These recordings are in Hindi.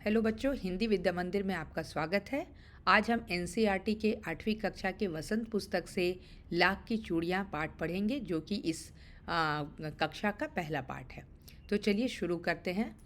हेलो बच्चों, हिंदी विद्या मंदिर में आपका स्वागत है। आज हम एनसीईआरटी के 8वीं कक्षा के वसंत पुस्तक से लाख की चूड़ियाँ पाठ पढ़ेंगे, जो कि इस कक्षा का पहला पाठ है। तो चलिए शुरू करते हैं।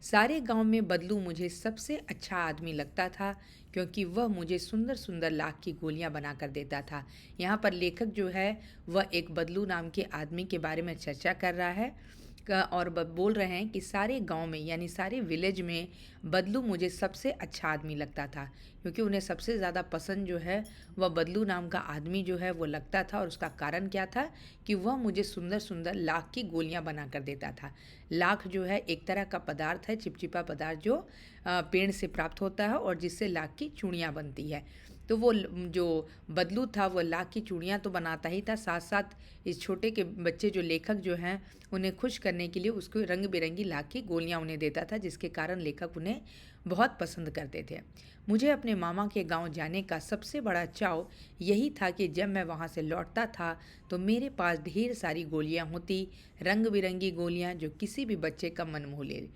सारे गांव में बदलू मुझे सबसे अच्छा आदमी लगता था, क्योंकि वह मुझे सुंदर सुंदर लाख की गोलियां बना कर देता था। यहाँ पर लेखक जो है वह एक बदलू नाम के आदमी के बारे में चर्चा कर रहा है और बोल रहे हैं कि सारे गांव में यानी सारे विलेज में बदलू मुझे सबसे अच्छा आदमी लगता था, क्योंकि उन्हें सबसे ज़्यादा पसंद जो है वह बदलू नाम का आदमी जो है वो लगता था। और उसका कारण क्या था कि वह मुझे सुंदर सुंदर लाख की गोलियां बना कर देता था। लाख जो है एक तरह का पदार्थ है, चिपचिपा पदार्थ, जो पेड़ से प्राप्त होता है और जिससे लाख की चूड़ियाँ बनती है। तो वो जो बदलू था वो लाख की चूड़ियाँ तो बनाता ही था, साथ साथ इस छोटे के बच्चे जो लेखक जो हैं उन्हें खुश करने के लिए उसको रंग बिरंगी लाख की गोलियाँ उन्हें देता था, जिसके कारण लेखक उन्हें बहुत पसंद करते थे। मुझे अपने मामा के गांव जाने का सबसे बड़ा चाव यही था कि जब मैं वहां से लौटता था तो मेरे पास ढेर सारी गोलियां होती, रंग बिरंगी गोलियां जो किसी भी बच्चे का मन मोह ले।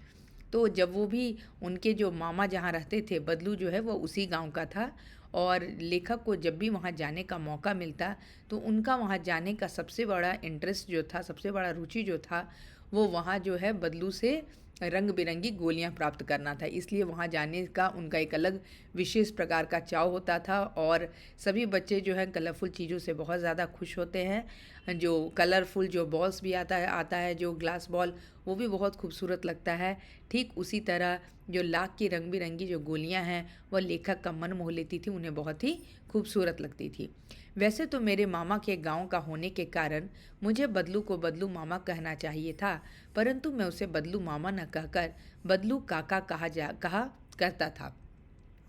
तो जब वो भी उनके जो मामा जहाँ रहते थे, बदलू जो है वो उसी गांव का था, और लेखक को जब भी वहाँ जाने का मौका मिलता तो उनका वहाँ जाने का सबसे बड़ा इंटरेस्ट जो था, सबसे बड़ा रुचि जो था, वो वहाँ जो है बदलू से रंग बिरंगी गोलियां प्राप्त करना था। इसलिए वहाँ जाने का उनका एक अलग विशेष प्रकार का चाव होता था। और सभी बच्चे जो हैं कलरफुल चीज़ों से बहुत ज़्यादा खुश होते हैं। जो कलरफुल जो बॉल्स भी आता है जो ग्लास बॉल, वो भी बहुत खूबसूरत लगता है। ठीक उसी तरह जो लाख की रंग बिरंगी जो गोलियां हैं वह लेखक का मन मोह लेती थी, उन्हें बहुत ही खूबसूरत लगती थी। वैसे तो मेरे मामा के गांव का होने के कारण मुझे बदलू को बदलू मामा कहना चाहिए था, परंतु मैं उसे बदलू मामा न कहकर बदलू काका कहा करता था,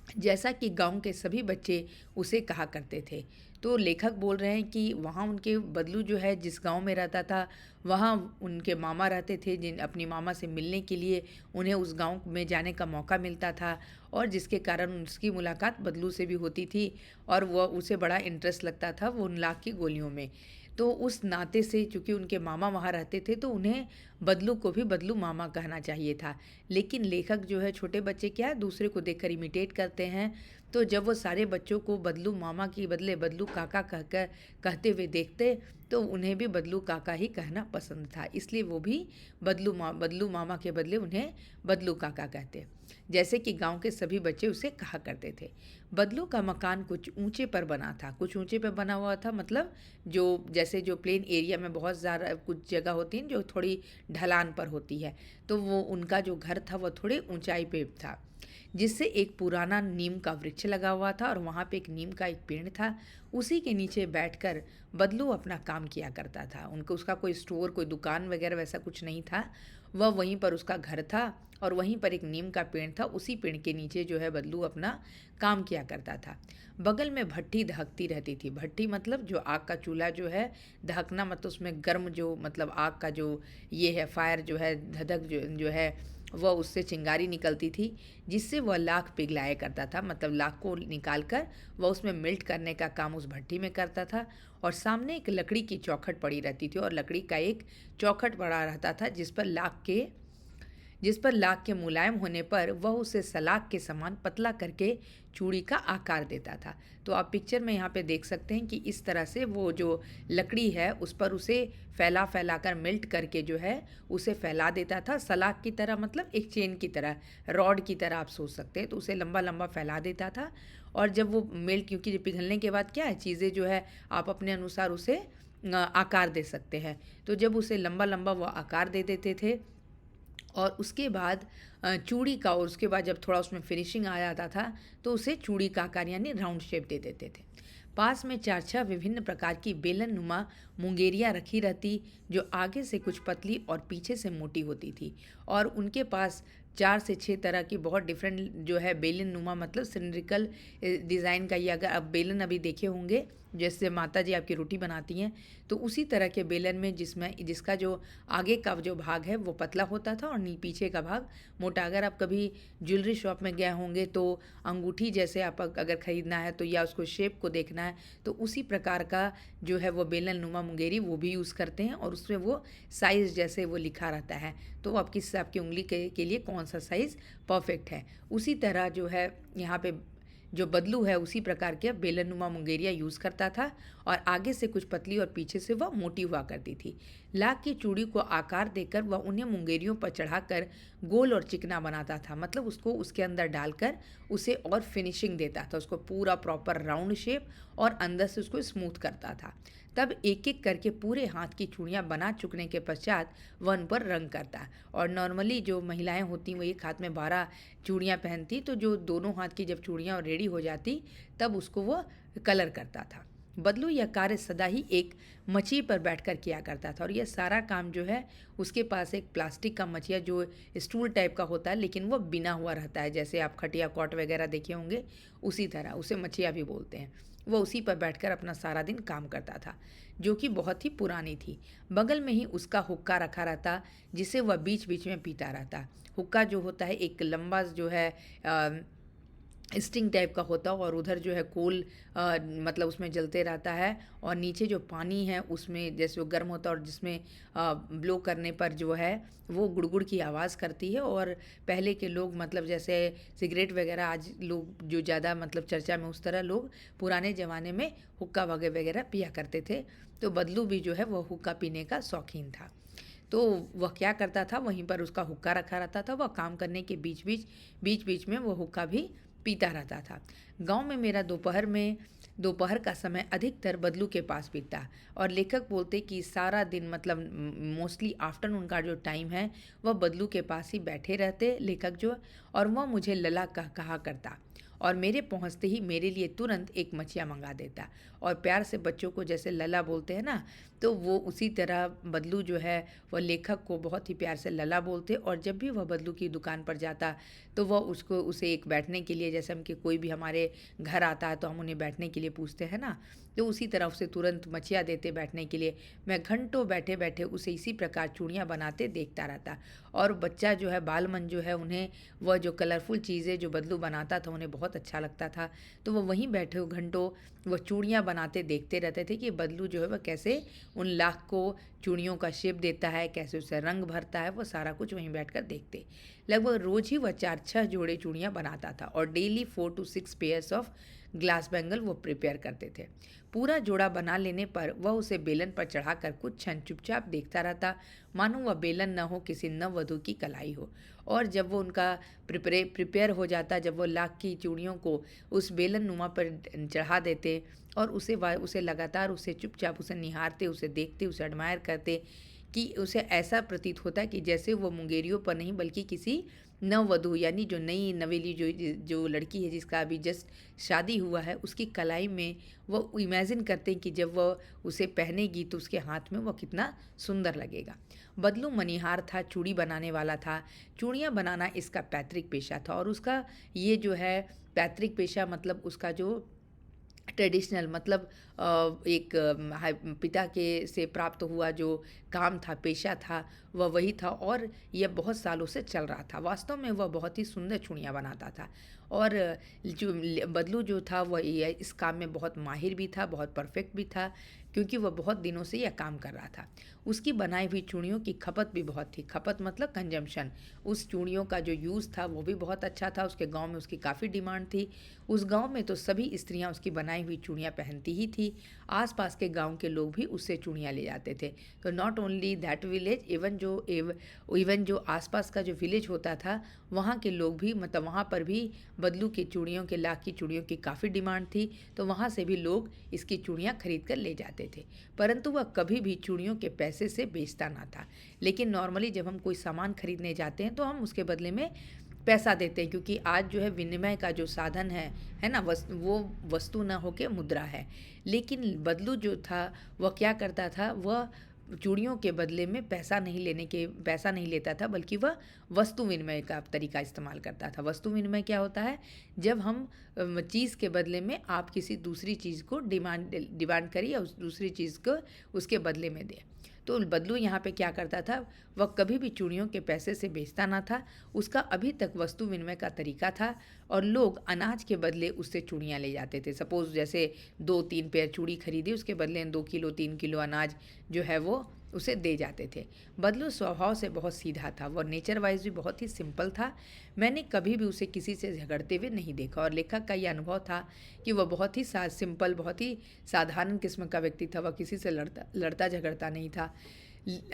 जैसा कि गांव के सभी बच्चे उसे कहा करते थे। तो लेखक बोल रहे हैं कि वहाँ उनके बदलू जो है जिस गांव में रहता था, वहाँ उनके मामा रहते थे, जिन अपनी मामा से मिलने के लिए उन्हें उस गांव में जाने का मौका मिलता था, और जिसके कारण उसकी मुलाकात बदलू से भी होती थी और वह उसे बड़ा इंटरेस्ट लगता था वो उन लाख की गोलियों में। तो उस नाते से चूँकि उनके मामा वहाँ रहते थे तो उन्हें बदलू को भी बदलू मामा कहना चाहिए था। लेकिन लेखक जो है, छोटे बच्चे क्या दूसरे को देखकर इमिटेट करते हैं, तो जब वो सारे बच्चों को बदलू मामा के बदले बदलू काका कहकर कहते हुए देखते तो उन्हें भी बदलू काका ही कहना पसंद था। इसलिए वो भी बदलू मामा के बदले उन्हें बदलू काका कहते, जैसे कि गांव के सभी बच्चे उसे कहा करते थे। बदलू का मकान कुछ ऊंचे पर बना था। कुछ ऊंचे पर बना हुआ था मतलब जो जैसे जो प्लेन एरिया में बहुत ज़्यादा कुछ जगह होती है जो थोड़ी ढलान पर होती है, तो वो उनका जो घर था वो थोड़े ऊंचाई पे था, जिससे एक पुराना नीम का वृक्ष लगा हुआ था और वहाँ पे एक नीम का एक पेड़ था। उसी के नीचे बैठकर बदलू अपना काम किया करता था। उनको उसका कोई स्टोर, कोई दुकान वगैरह वैसा कुछ नहीं था, वह वहीं पर उसका घर था और वहीं पर एक नीम का पेड़ था। उसी पेड़ के नीचे जो है बदलू अपना काम किया करता था। बगल में भट्टी दहकती रहती थी। भट्टी मतलब जो आग का चूल्हा जो है, दहकना मतलब उसमें गर्म जो मतलब आग का जो ये है फायर जो है, धधक जो है वह उससे चिंगारी निकलती थी, जिससे वह लाख पिघलाया करता था। मतलब लाख को निकाल कर वह उसमें मेल्ट करने का काम उस भट्टी में करता था। और सामने एक लकड़ी की चौखट पड़ी रहती थी और लकड़ी का एक चौखट पड़ा रहता था, जिस पर लाख के मुलायम होने पर वह उसे सलाख के समान पतला करके चूड़ी का आकार देता था। तो आप पिक्चर में यहाँ पे देख सकते हैं कि इस तरह से वो जो लकड़ी है उस पर उसे फैला फैला कर मेल्ट करके जो है उसे फैला देता था, सलाख की तरह, मतलब एक चेन की तरह, रॉड की तरह आप सोच सकते हैं। तो उसे लंबा लंबा फैला देता था और जब वो मेल्ट, क्योंकि पिघलने के बाद क्या है, चीज़ें जो है आप अपने अनुसार उसे आकार दे सकते हैं। तो जब उसे लंबा लंबा वो आकार दे देते थे और उसके बाद चूड़ी का, और उसके बाद जब थोड़ा उसमें फिनिशिंग आ जाता था तो उसे चूड़ी का आकार यानी राउंड शेप दे देते थे। पास में चार छह विभिन्न प्रकार की बेलन नुमा मुंगेरियाँ रखी रहती, जो आगे से कुछ पतली और पीछे से मोटी होती थी। और उनके पास 4 से 6 तरह की बहुत डिफरेंट जो है बेलन नुमा मतलब सिलिंड्रिकल डिज़ाइन का, ये अगर आप बेलन अभी देखे होंगे जैसे माता जी आपकी रोटी बनाती हैं, तो उसी तरह के बेलन में जिसका जो आगे का जो भाग है वो पतला होता था और पीछे का भाग मोटा। अगर आप कभी ज्वेलरी शॉप में गए होंगे तो अंगूठी जैसे आप अगर ख़रीदना है तो या उसको शेप को देखना है तो उसी प्रकार का जो है वो बेलन नुमा मुंगेरी वो भी यूज़ करते हैं और उसमें वो साइज़ जैसे वो लिखा रहता है, तो आपकी उंगली के लिए कौन सा साइज़ परफेक्ट है। उसी तरह जो है यहाँ पे जो बदलू है उसी प्रकार के बेलनुमा मुंगेरियाँ यूज़ करता था और आगे से कुछ पतली और पीछे से वह मोटी हुआ करती थी। लाख की चूड़ी को आकार देकर वह उन्हें मुंगेरियों पर चढ़ाकर गोल और चिकना बनाता था, मतलब उसको उसके अंदर डालकर उसे और फिनिशिंग देता था, उसको पूरा प्रॉपर राउंड शेप और अंदर से उसको स्मूथ करता था। तब एक एक करके पूरे हाथ की चूड़ियाँ बना चुकने के पश्चात वह उन पर रंग करता। और नॉर्मली जो महिलाएं होती वो एक हाथ में 12 चूड़ियाँ पहनती, तो जो दोनों हाथ की जब चूड़ियाँ रेडी हो जाती तब उसको वो कलर करता था। बदलू यह कार्य सदा ही एक मछी पर बैठकर किया करता था और यह सारा काम जो है उसके पास एक प्लास्टिक का मछिया जो स्टूल टाइप का होता है लेकिन वो बिना हुआ रहता है, जैसे आप खटिया कॉट वगैरह देखे होंगे उसी तरह उसे मछिया भी बोलते हैं। वह उसी पर बैठकर अपना सारा दिन काम करता था, जो कि बहुत ही पुरानी थी। बगल में ही उसका हुक्का रखा रहता जिसे वह बीच बीच में पीता रहता। हुक्का जो होता है एक लंबा जो है स्टिंग टाइप का होता और उधर जो है कोल मतलब उसमें जलते रहता है और नीचे जो पानी है उसमें जैसे वो गर्म होता है और जिसमें ब्लो करने पर जो है वो गुड़गुड़ की आवाज़ करती है। और पहले के लोग मतलब जैसे सिगरेट वगैरह आज लोग जो ज़्यादा मतलब चर्चा में, उस तरह लोग पुराने ज़माने में हुक्का वगैरह पिया करते थे। तो बदलू भी जो है वह हुक्का पीने का शौकीन था। तो वह क्या करता था, वहीं पर उसका हुक्का रखा रहता था, वह काम करने के बीच बीच में वह हुक्का भी पीता रहता था। गांव में मेरा दोपहर का समय अधिकतर बदलू के पास बीतता और लेखक बोलते कि सारा दिन मतलब मोस्टली आफ्टरनून का जो टाइम है वह बदलू के पास ही बैठे रहते लेखक जो, और वह मुझे लला कहा करता और मेरे पहुंचते ही मेरे लिए तुरंत एक मछिया मंगा देता। और प्यार से बच्चों को जैसे लला बोलते हैं ना, तो वो उसी तरह बदलू जो है वह लेखक को बहुत ही प्यार से लला बोलते। और जब भी वह बदलू की दुकान पर जाता तो वह उसे एक बैठने के लिए, जैसे हम कि कोई भी हमारे घर आता है तो हम उन्हें बैठने के लिए पूछते हैं ना, तो उसी तरह उसे तुरंत मछिया देते बैठने के लिए। मैं घंटों बैठे बैठे उसे इसी प्रकार चूड़ियाँ बनाते देखता रहता। और बच्चा जो है बालमन जो है उन्हें वह जो कलरफुल चीज़ें जो बदलू बनाता था उन्हें बहुत अच्छा लगता था, तो वह वहीं बैठे घंटों वह चूड़ियाँ बनाते देखते रहते थे कि बदलू जो है वह कैसे उन लाख को चूड़ियों का शेप देता है, कैसे उसे रंग भरता है, वो सारा कुछ वहीं बैठकर देखते। लगभग रोज ही वह 4-6 जोड़े चूड़ियाँ बनाता था और daily 4 to 6 pairs of glass bangle वो प्रिपेयर करते थे। पूरा जोड़ा बना लेने पर वह उसे बेलन पर चढ़ाकर कुछ क्षण चुपचाप देखता रहता, मानो वह बेलन न हो किसी नववधू की कलाई हो। और जब वो उनका प्रिपेयर हो जाता, जब वो लाख की चूड़ियों को उस बेलन नुमा पर चढ़ा देते और उसे लगातार उसे चुपचाप उसे निहारते, उसे देखते, उसे एडमायर करते कि उसे ऐसा प्रतीत होता है कि जैसे वो मुंगेरियों पर नहीं बल्कि किसी नववधू यानी जो नई नवेली जो लड़की है जिसका अभी जस्ट शादी हुआ है उसकी कलाई में वो इमेजिन करते हैं कि जब वह उसे पहनेगी तो उसके हाथ में वो कितना सुंदर लगेगा। बदलू मनिहार था, चूड़ी बनाने वाला था। चूड़ियाँ बनाना इसका पैतृक पेशा था और उसका ये जो है पैतृक पेशा मतलब उसका जो ट्रेडिशनल मतलब एक पिता के से प्राप्त हुआ जो काम था, पेशा था, वह वही था और यह बहुत सालों से चल रहा था। वास्तव में वह बहुत ही सुंदर चूड़ियाँ बनाता था और जो बदलू जो था वह इस काम में बहुत माहिर भी था, बहुत परफेक्ट भी था, क्योंकि वह बहुत दिनों से यह काम कर रहा था। उसकी बनाई हुई चूड़ियों की खपत भी बहुत थी। खपत मतलब कंजम्पशन। उस चूड़ियों का जो यूज़ था वो भी बहुत अच्छा था। उसके गांव में उसकी काफ़ी डिमांड थी। उस गांव में तो सभी स्त्रियां उसकी बनाई हुई चूड़ियाँ पहनती ही थी। आसपास के गांव के लोग भी उससे चूड़ियाँ ले जाते थे। तो not only that village, even जो आसपास का जो विलेज होता था वहाँ के लोग भी मतलब वहाँ पर भी बदलू की चूड़ियों के लाख की चूड़ियों की काफ़ी डिमांड थी, तो वहाँ से भी लोग इसकी चूड़ियाँ खरीद कर ले जाते थे। परंतु वह कभी भी चूड़ियों के पैसे से बेचता ना था। लेकिन नॉर्मली जब हम कोई सामान खरीदने जाते हैं तो हम उसके बदले में पैसा देते हैं, क्योंकि आज जो है विनिमय का जो साधन है ना, वो वस्तु ना होके मुद्रा है। लेकिन बदलू जो था वह क्या करता था, वह चूड़ियों के बदले में पैसा नहीं लेता था, बल्कि वह वस्तु विनिमय का तरीका इस्तेमाल करता था। वस्तु विनिमय क्या होता है? जब हम चीज़ के बदले में आप किसी दूसरी चीज़ को डिमांड करिए या उस दूसरी चीज़ को उसके बदले में दें। तो बदलू यहाँ पे क्या करता था, वह कभी भी चूड़ियों के पैसे से बेचता ना था। उसका अभी तक वस्तु विनिमय का तरीका था और लोग अनाज के बदले उससे चूड़ियाँ ले जाते थे। सपोज़ जैसे 2-3 पेयर चूड़ी खरीदी, उसके बदले 2 किलो 3 किलो अनाज जो है वो उसे दे जाते थे। बदलू स्वभाव से बहुत सीधा था, वह नेचर वाइज भी बहुत ही सिंपल था। मैंने कभी भी उसे किसी से झगड़ते हुए नहीं देखा और लेखक का यह अनुभव था कि वह बहुत ही सिंपल, बहुत ही साधारण किस्म का व्यक्ति था। वह किसी से लड़ता झगड़ता नहीं था।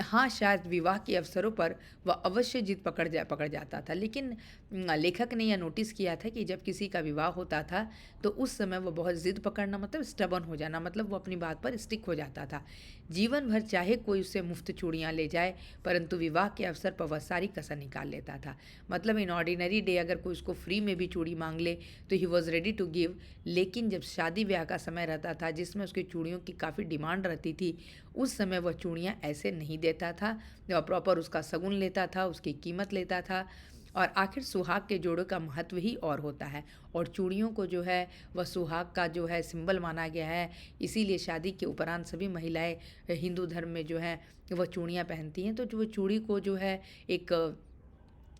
हाँ, शायद विवाह के अवसरों पर वह अवश्य जिद पकड़ जाता था, लेकिन लेखक ने यह नोटिस किया था कि जब किसी का विवाह होता था तो उस समय वह बहुत जिद पकड़ना मतलब स्टबर्न हो जाना, मतलब वो अपनी बात पर स्टिक हो जाता था। जीवन भर चाहे कोई उससे मुफ्त चूड़ियाँ ले जाए, परंतु विवाह के अवसर पर वह सारी कसर निकाल लेता था। मतलब इन ऑर्डिनरी डे अगर कोई उसको फ्री में भी चूड़ी मांग ले तो he was ready to give, लेकिन जब शादी ब्याह का समय रहता था जिसमें उसकी चूड़ियों की काफ़ी डिमांड रहती थी, उस समय वह चूड़ियाँ ऐसे नहीं देता था। वह प्रॉपर उसका शगुन लेता था, उसकी कीमत लेता था। और आखिर सुहाग के जोड़ों का महत्व ही और होता है और चूड़ियों को जो है वह सुहाग का जो है सिंबल माना गया है। इसीलिए शादी के उपरांत सभी महिलाएं हिंदू धर्म में जो है वह चूड़ियाँ पहनती हैं। तो जो वो चूड़ी को जो है एक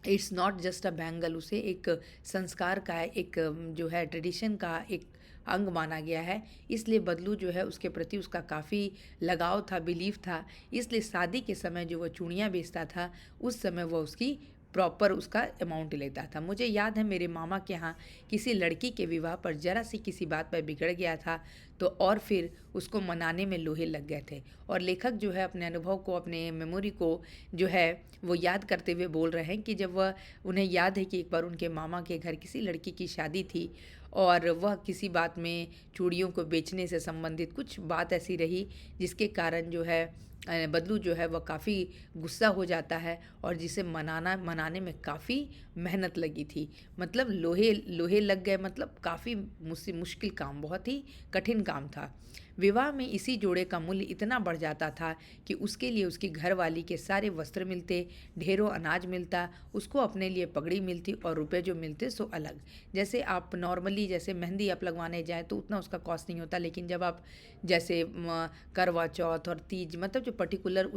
it's not just a bangle, उसे एक संस्कार का, एक जो है ट्रेडिशन का एक अंग माना गया है। इसलिए बदलू जो है उसके प्रति उसका काफ़ी लगाव था, बिलीव था। इसलिए शादी के समय जो वह चूड़ियाँ बेचता था उस समय वह उसकी प्रॉपर उसका अमाउंट लेता था। मुझे याद है मेरे मामा के यहाँ किसी लड़की के विवाह पर ज़रा सी किसी बात पर बिगड़ गया था तो और फिर उसको मनाने में लोहे लग गए थे। और लेखक जो है अपने अनुभव को, अपने मेमोरी को जो है वो याद करते हुए बोल रहे हैं कि जब वह उन्हें याद है कि एक बार उनके मामा के घर किसी लड़की की शादी थी और वह किसी बात में चूड़ियों को बेचने से संबंधित कुछ बात ऐसी रही जिसके कारण जो है बदलू जो है वह काफ़ी गुस्सा हो जाता है और जिसे मनाने में काफ़ी मेहनत लगी थी। मतलब लोहे लोहे लग गए, मतलब काफ़ी मुश्किल काम, बहुत ही कठिन काम था। विवाह में इसी जोड़े का मूल्य इतना बढ़ जाता था कि उसके लिए उसकी घरवाली के सारे वस्त्र मिलते, ढेरों अनाज मिलता, उसको अपने लिए पगड़ी मिलती और रुपए जो मिलते सो अलग। जैसे आप नॉर्मली जैसे मेहंदी आप लगवाने जाएँ तो उतना उसका कॉस्ट नहीं होता, लेकिन जब आप जैसे करवा चौथ और तीज, मतलब जो पर्टिकुलर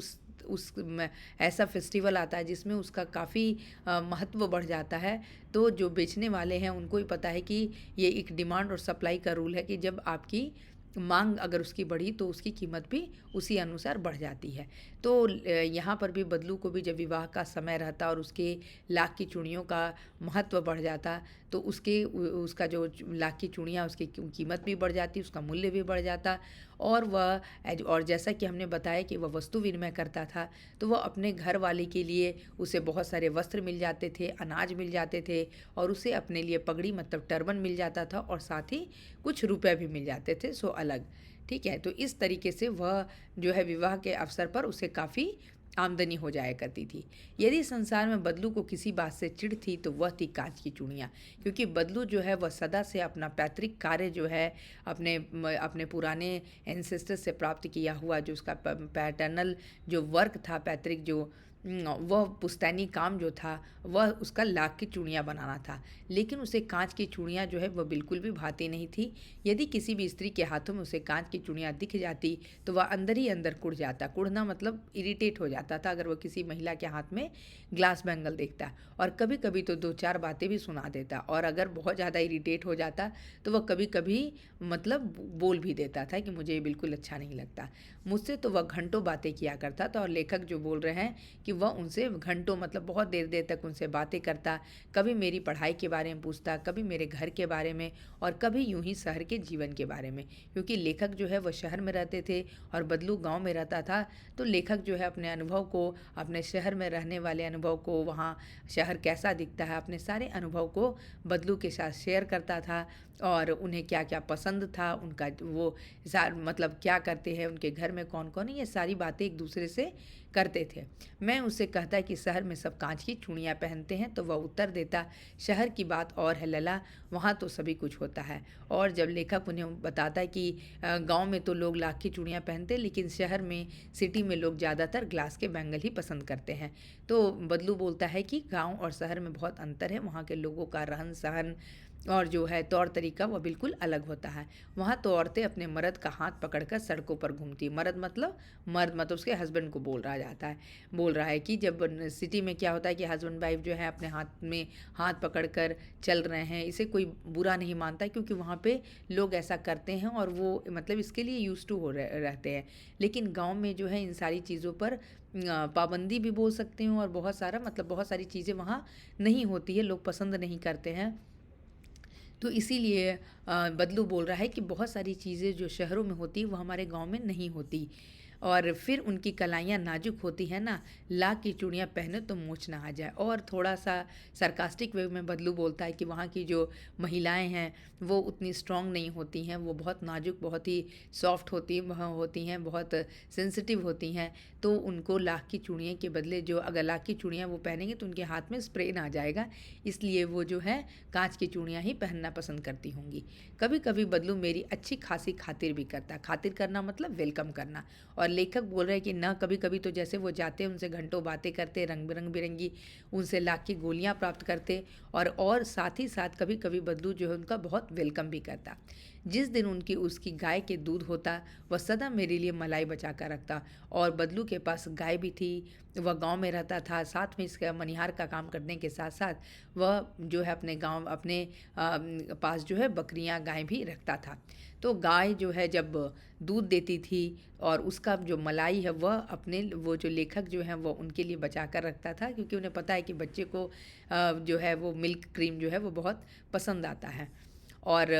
ऐसा फेस्टिवल आता है जिसमें उसका काफ़ी महत्व बढ़ जाता है, तो जो बेचने वाले हैं उनको ही पता है कि ये एक डिमांड और सप्लाई का रूल है कि जब आपकी मांग अगर उसकी बढ़ी तो उसकी कीमत भी उसी अनुसार बढ़ जाती है। तो यहाँ पर भी बदलू को भी जब विवाह का समय रहता और उसके लाख की चूड़ियों का महत्व बढ़ जाता तो उसका जो लाख की चूड़ियाँ उसकी कीमत भी बढ़ जाती, उसका मूल्य भी बढ़ जाता। और जैसा कि हमने बताया कि वह वस्तु विनिमय करता था तो वह अपने घर वाले के लिए उसे बहुत सारे वस्त्र मिल जाते थे, अनाज मिल जाते थे और उसे अपने लिए पगड़ी मतलब टर्बन मिल जाता था और साथ ही कुछ रुपए भी मिल जाते थे सो अलग। ठीक है, तो इस तरीके से वह जो है विवाह के अवसर पर उसे काफ़ी आमदनी हो जाया करती थी। यदि संसार में बदलू को किसी बात से चिढ़ थी तो वह थी कांच की चूड़ियाँ, क्योंकि बदलू जो है वह सदा से अपना पैतृक कार्य जो है अपने पुराने एंसेस्टर्स से प्राप्त किया हुआ जो उसका पैटर्नल जो वर्क था, पैतृक जो वह पुश्तैनी काम जो था वह उसका लाख की चूड़ियाँ बनाना था। लेकिन उसे कांच की चूड़ियाँ जो है वह बिल्कुल भी भाती नहीं थी। यदि किसी भी स्त्री के हाथों में उसे कांच की चूड़ियाँ दिख जाती तो वह अंदर ही अंदर कुढ़ जाता, कुढ़ना मतलब इरिटेट हो जाता था अगर वह किसी महिला के हाथ में ग्लास बैंगल देखता, और कभी कभी तो 2-4 बातें भी सुना देता, और अगर बहुत ज़्यादा इरिटेट हो जाता तो वह कभी कभी मतलब बोल भी देता था कि मुझे ये बिल्कुल अच्छा नहीं लगता। मुझसे तो वह घंटों बातें किया करता था और लेखक जो बोल रहे हैं कि वह उनसे घंटों मतलब बहुत देर देर तक उनसे बातें करता, कभी मेरी पढ़ाई के बारे में पूछता, कभी मेरे घर के बारे में और कभी यूं ही शहर के जीवन के बारे में, क्योंकि लेखक जो है वह शहर में रहते थे और बदलू गांव में रहता था। तो लेखक जो है अपने अनुभव को, अपने शहर में रहने वाले अनुभव को, वहाँ शहर कैसा दिखता है, अपने सारे अनुभव को बदलू के साथ शेयर करता था और उन्हें क्या क्या पसंद था, उनका वो मतलब क्या करते हैं, उनके घर में कौन कौन है, ये सारी बातें एक दूसरे से करते थे। मैं उससे कहता कि शहर में सब कांच की चूड़ियाँ पहनते हैं, तो वह उत्तर देता, शहर की बात और है लला, वहाँ तो सभी कुछ होता है। और जब लेखक उन्हें बताता है कि गांव में तो लोग लाख की चूड़ियाँ पहनते हैं, लेकिन शहर में, सिटी में लोग ज़्यादातर ग्लास के बैंगल ही पसंद करते हैं। तो बदलू बोलता है कि गांव और शहर में बहुत अंतर है, वहाँ के लोगों का रहन सहन और जो है तौर तरीका वह बिल्कुल अलग होता है। वहाँ तो औरतें अपने मर्द का हाथ पकड़कर सड़कों पर घूमती, मर्द मतलब उसके हस्बैंड को बोल रहा है कि जब सिटी में क्या होता है कि हस्बैंड वाइफ जो है अपने हाथ में हाथ पकड़कर चल रहे हैं, इसे कोई बुरा नहीं मानता, क्योंकि वहाँ पे लोग ऐसा करते हैं और वो मतलब इसके लिए यूज टू रहते हैं। लेकिन गाँव में जो है इन सारी चीज़ों पर पाबंदी भी बोल सकते हैं, और बहुत सारी चीज़ें वहाँ नहीं होती है, लोग पसंद नहीं करते हैं। तो इसीलिए बदलू बोल रहा है कि बहुत सारी चीज़ें जो शहरों में होती है, वो हमारे गांव में नहीं होती। और फिर उनकी कलाइयाँ नाजुक होती हैं ना, लाख की चूड़ियाँ पहने तो मूछ ना आ जाए। और थोड़ा सा सरकास्टिक वे में बदलू बोलता है कि वहाँ की जो महिलाएं हैं वो उतनी स्ट्रांग नहीं होती हैं, वो बहुत नाजुक, बहुत ही सॉफ्ट होती हैं, बहुत सेंसिटिव होती हैं। तो उनको लाख की चूड़ियों के बदले, जो अगर लाख की चूड़ियाँ वो पहनेंगे तो उनके हाथ में स्प्रे ना आ जाएगा, इसलिए वो जो है कांच की चूड़ियाँ ही पहनना पसंद करती होंगी। कभी कभी बदलू मेरी अच्छी खासी खातिर भी करता है। खातिर करना मतलब वेलकम करना। और लेखक बोल रहे हैं कि ना, कभी कभी तो जैसे वो जाते हैं उनसे घंटों बातें करते, रंग बिरंगी उनसे लाख की गोलियां प्राप्त करते, और साथ ही साथ कभी कभी बदलू जो है उनका बहुत वेलकम भी करता। जिस दिन उसकी गाय के दूध होता, वह सदा मेरे लिए मलाई बचा कर रखता। और बदलू के पास गाय भी थी, वह गांव में रहता था, साथ में इसका मनिहार का काम करने के साथ साथ वह जो है अपने पास जो है बकरियां, गाय भी रखता था। तो गाय जो है जब दूध देती थी, और उसका जो मलाई है वह वो जो लेखक जो है वो उनके लिए बचा कर रखता था, क्योंकि उन्हें पता है कि बच्चे को जो है वो मिल्क क्रीम जो है वो बहुत पसंद आता है। और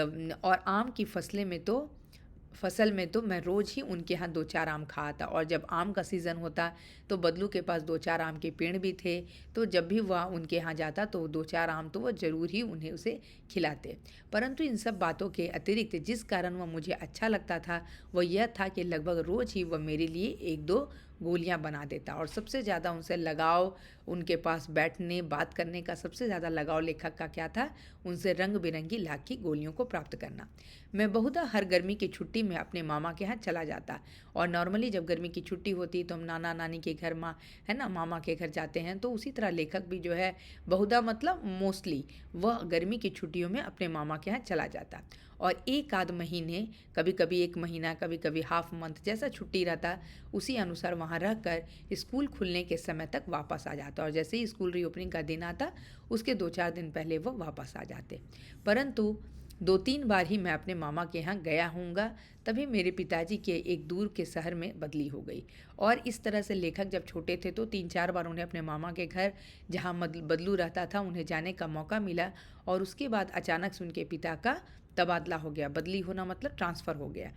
आम की फसल में तो मैं रोज़ ही उनके यहाँ 2-4 आम खा आता। और जब आम का सीज़न होता तो बदलू के पास 2-4 आम के पेड़ भी थे, तो जब भी वह उनके यहाँ जाता तो 2-4 आम तो वह ज़रूर ही उसे खिलाते। परंतु इन सब बातों के अतिरिक्त जिस कारण वह मुझे अच्छा लगता था, वह यह था कि लगभग रोज़ ही वह मेरे लिए 1-2 गोलियां बना देता। और सबसे ज़्यादा उनसे लगाव, उनके पास बैठने बात करने का सबसे ज़्यादा लगाव लेखक का क्या था, उनसे रंग बिरंगी लाख की गोलियों को प्राप्त करना। मैं बहुधा हर गर्मी की छुट्टी में अपने मामा के यहाँ चला जाता। और नॉर्मली जब गर्मी की छुट्टी होती तो हम नाना नानी के घर, मामा के घर जाते हैं, तो उसी तरह लेखक भी जो है बहुधा मतलब मोस्टली वह गर्मी की छुट्टियों में अपने मामा के यहाँ चला जाता। और एक आध महीने, कभी कभी 1 महीना, कभी कभी हाफ मंथ, जैसा छुट्टी रहता उसी अनुसार वहाँ रह कर स्कूल खुलने के समय तक वापस आ जाता। और जैसे ही स्कूल रीओपनिंग का दिन आता उसके 2-4 दिन पहले वो वापस आ जाते। परंतु 2-3 बार ही मैं अपने मामा के यहाँ गया हूँगा, तभी मेरे पिताजी के एक दूर के शहर में बदली हो गई। और इस तरह से लेखक जब छोटे थे तो 3-4 बार उन्हें अपने मामा के घर, जहाँ बदलू रहता था, उन्हें जाने का मौका मिला। और उसके बाद अचानक से उनके पिता का तबादला हो गया, बदली होना मतलब ट्रांसफ़र हो गया।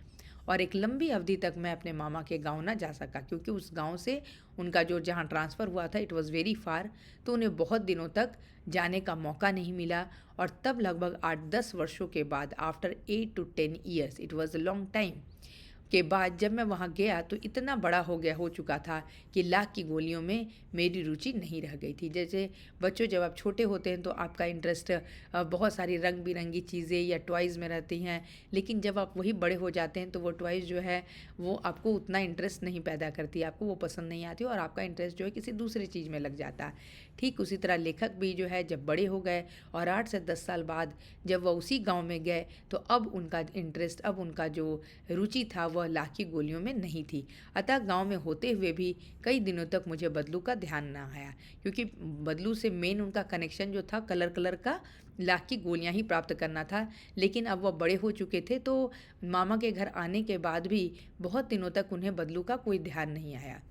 और एक लंबी अवधि तक मैं अपने मामा के गांव ना जा सका, क्योंकि उस गांव से उनका जो जहां ट्रांसफ़र हुआ था इट वाज़ वेरी फार, तो उन्हें बहुत दिनों तक जाने का मौका नहीं मिला। और तब लगभग 8-10 वर्षों के बाद, after 8 to 10 years, it was a long time के बाद जब मैं वहाँ गया तो इतना बड़ा हो चुका था कि लाख की गोलियों में मेरी रुचि नहीं रह गई थी। जैसे बच्चों, जब आप छोटे होते हैं तो आपका इंटरेस्ट बहुत सारी रंग बिरंगी चीज़ें या टॉयज़ में रहती हैं, लेकिन जब आप वही बड़े हो जाते हैं तो वो टॉयज़ जो है वो आपको उतना इंटरेस्ट नहीं पैदा करती, आपको वो पसंद नहीं आती, और आपका इंटरेस्ट जो है किसी दूसरी चीज़ में लग जाता है। ठीक उसी तरह लेखक भी जो है जब बड़े हो गए और 8 से 10 साल बाद जब वह उसी गांव में गए, तो अब उनका जो रुचि था वह लाख की गोलियों में नहीं थी। अतः गांव में होते हुए भी कई दिनों तक मुझे बदलू का ध्यान ना आया, क्योंकि बदलू से मेन उनका कनेक्शन जो था कलर का लाख की गोलियां ही प्राप्त करना था। लेकिन अब वह बड़े हो चुके थे, तो मामा के घर आने के बाद भी बहुत दिनों तक उन्हें बदलू का कोई ध्यान नहीं आया।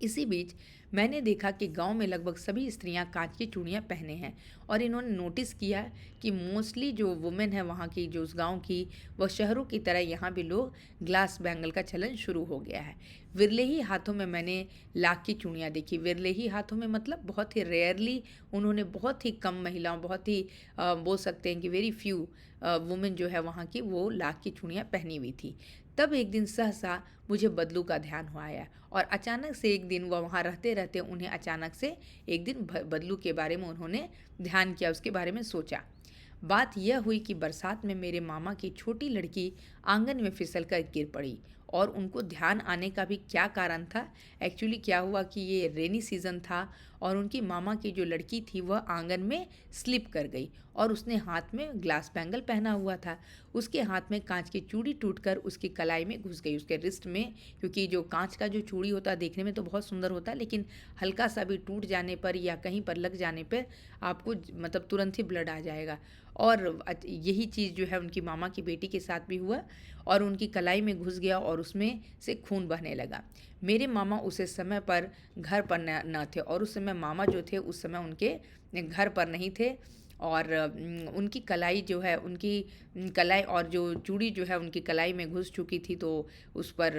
इसी बीच मैंने देखा कि गांव में लगभग सभी स्त्रियां कांच की चूड़ियां पहने हैं और इन्होंने नोटिस किया कि मोस्टली जो वुमेन है वहाँ की, जो उस गांव की, वह शहरों की तरह यहाँ भी लोग ग्लास बैंगल का चलन शुरू हो गया है। विरले ही हाथों में मैंने लाख की चूड़ियाँ देखी। विरले ही हाथों में मतलब बहुत ही रेयरली, उन्होंने बहुत ही कम महिलाओं, बहुत ही बोल सकते हैं कि वेरी फ्यू वुमेन जो है वहाँ की, वो लाख की चूड़ियाँ पहनी हुई थी। तब एक दिन सहसा मुझे बदलू का ध्यान हुआ आया और अचानक से एक दिन वह वहाँ रहते रहते उन्हें अचानक से एक दिन बदलू के बारे में उन्होंने ध्यान किया, उसके बारे में सोचा। बात यह हुई कि बरसात में मेरे मामा की छोटी लड़की आंगन में फिसलकर गिर पड़ी और उनको ध्यान आने का भी क्या कारण था। एक्चुअली क्या हुआ कि ये रेनी सीज़न था और उनकी मामा की जो लड़की थी वह आंगन में स्लिप कर गई और उसने हाथ में ग्लास बैंगल पहना हुआ था। उसके हाथ में कांच की चूड़ी टूटकर उसकी कलाई में घुस गई, उसके रिस्ट में। क्योंकि जो कांच का जो चूड़ी होता है देखने में तो बहुत सुंदर होता है, लेकिन हल्का सा भी टूट जाने पर या कहीं पर लग जाने पर आपको मतलब तुरंत ही ब्लड आ जाएगा। और यही चीज़ जो है उनकी मामा की बेटी के साथ भी हुआ और उनकी कलाई में घुस गया और उसमें से खून बहने लगा। मेरे मामा उसे समय पर घर पर न थे और उस समय मामा जो थे उस समय उनके घर पर नहीं थे और उनकी कलाई जो है, उनकी कलाई और जो चूड़ी जो है उनकी कलाई में घुस चुकी थी। तो उस पर